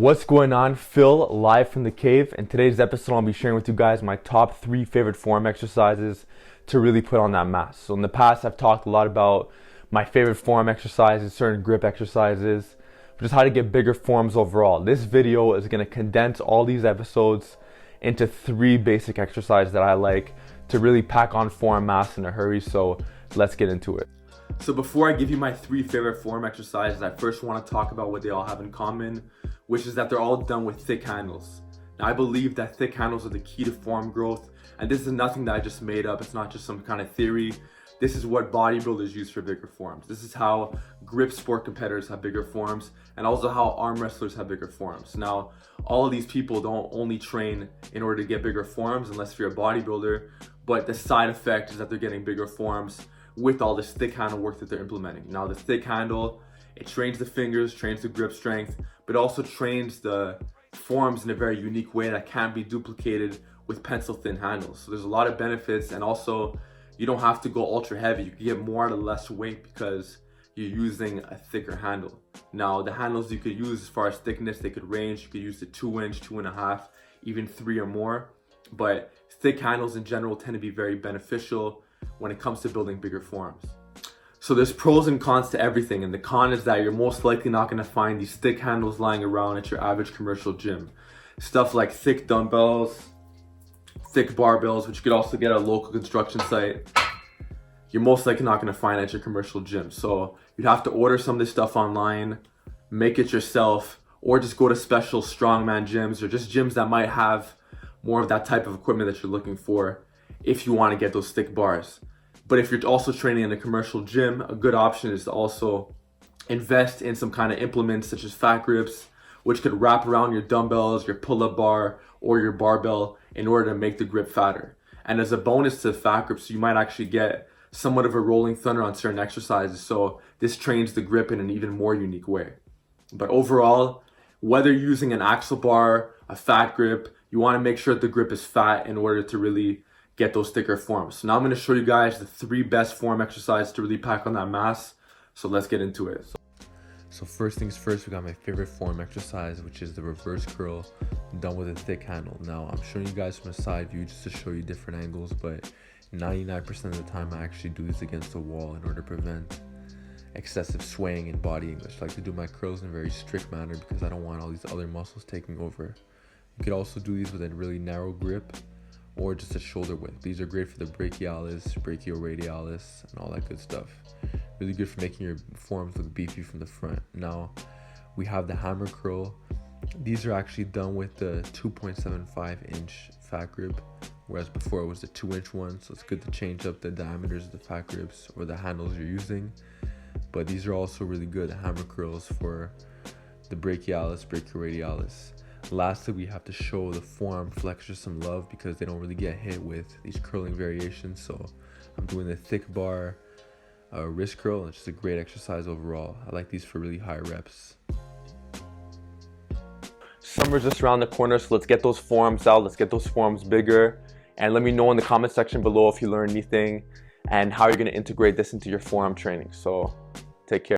What's going on? Phil, live from the cave. In today's episode, I'll be sharing with you guys my top 3 favorite form exercises to really put on that mass. So in the past, I've talked a lot about my favorite form exercises, certain grip exercises, just how to get bigger forms overall. This video is going to condense all these episodes into 3 basic exercises that I like to really pack on form mass in a hurry. So let's get into it. So before I give you my 3 favorite form exercises, I first want to talk about what they all have in common, which is that they're all done with thick handles. Now, I believe that thick handles are the key to form growth, and this is nothing that I just made up. It's not just some kind of theory. This is what bodybuilders use for bigger forms. This is how grip sport competitors have bigger forms, and also how arm wrestlers have bigger forms. Now, all of these people don't only train in order to get bigger forms unless you're a bodybuilder, but the side effect is that they're getting bigger forms with all this thick handle work that they're implementing. Now, the thick handle, it trains the fingers, trains the grip strength, but also trains the forms in a very unique way that can't be duplicated with pencil thin handles. So there's a lot of benefits, and also you don't have to go ultra heavy. You can get more out of less weight because you're using a thicker handle. Now, the handles you could use as far as thickness, they could range. You could use the 2-inch, 2.5, even 3 or more. But thick handles in general tend to be very beneficial when it comes to building bigger forms. So there's pros and cons to everything, and the con is that you're most likely not going to find these thick handles lying around at your average commercial gym. Stuff like thick dumbbells, thick barbells, which you could also get at a local construction site, you're most likely not going to find at your commercial gym. So you'd have to order some of this stuff online, make it yourself, or just go to special strongman gyms or just gyms that might have more of that type of equipment that you're looking for if you want to get those thick bars. But if you're also training in a commercial gym, a good option is to also invest in some kind of implements such as fat grips, which could wrap around your dumbbells, your pull-up bar, or your barbell in order to make the grip fatter. And as a bonus to fat grips, you might actually get somewhat of a rolling thunder on certain exercises. So this trains the grip in an even more unique way. But overall, whether you're using an axle bar, a fat grip, you want to make sure that the grip is fat in order to really get those thicker forms. So now I'm going to show you guys the 3 best form exercises to really pack on that mass. So let's get into it. So first things first, we got my favorite form exercise, which is the reverse curl done with a thick handle. Now, I'm showing you guys from a side view just to show you different angles, but 99% of the time I actually do this against the wall in order to prevent excessive swaying in body English. I like to do my curls in a very strict manner because I don't want all these other muscles taking over. You could also do these with a really narrow grip or just a shoulder width. These are great for the brachialis, brachioradialis, and all that good stuff. Really good for making your forms look beefy from the front. Now, we have the hammer curl. These are actually done with the 2.75-inch fat grip, whereas before it was the 2-inch one. So it's good to change up the diameters of the fat grips or the handles you're using. But these are also really good hammer curls for the brachialis, brachioradialis. Lastly, we have to show the forearm flexors some love because they don't really get hit with these curling variations. So I'm doing the thick bar wrist curl, and it's just a great exercise overall. I like these for really high reps. Summer's just around the corner, so let's get those forms out. Let's get those forms bigger. And let me know in the comment section below if you learned anything and how you're going to integrate this into your forearm training. So take care.